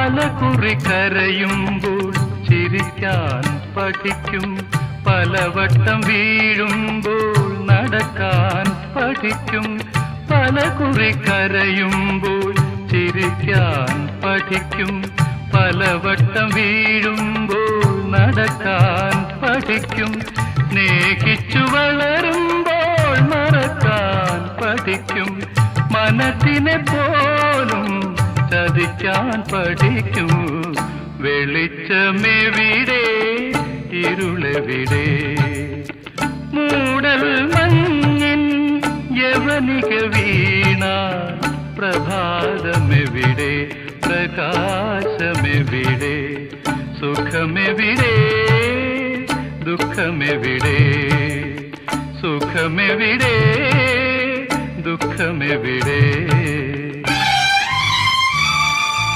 പലകുറി കരയുമ്പോൾ ചിരിക്കാൻ പഠിക്കും, പലവട്ടം വീഴുമ്പോൾ നടക്കാൻ പഠിക്കും. പലകുറി കരയുമ്പോൾ ചിരിക്കാൻ പഠിക്കും, പലവട്ടം വീഴുമ്പോൾ നടക്കാൻ പഠിക്കും. സ്നേഹിച്ചു വളരുമ്പോൾ മറക്കാൻ പഠിക്കും, മനസ്സിനെ പോലും ചതിക്കാൻ പഠിക്കും. വെളിച്ചമെവിടെ ഇരുളെവിടെ, മൂടൽ മഞ്ഞിൻ യവനിക വീണ പ്രഭാതമെവിടെ, പ്രകാശമെവിടെ, സുഖമെവിടെ ദുഃഖമെവിടെ, സുഖമെവിടെ ദുഃഖമെവിടെ.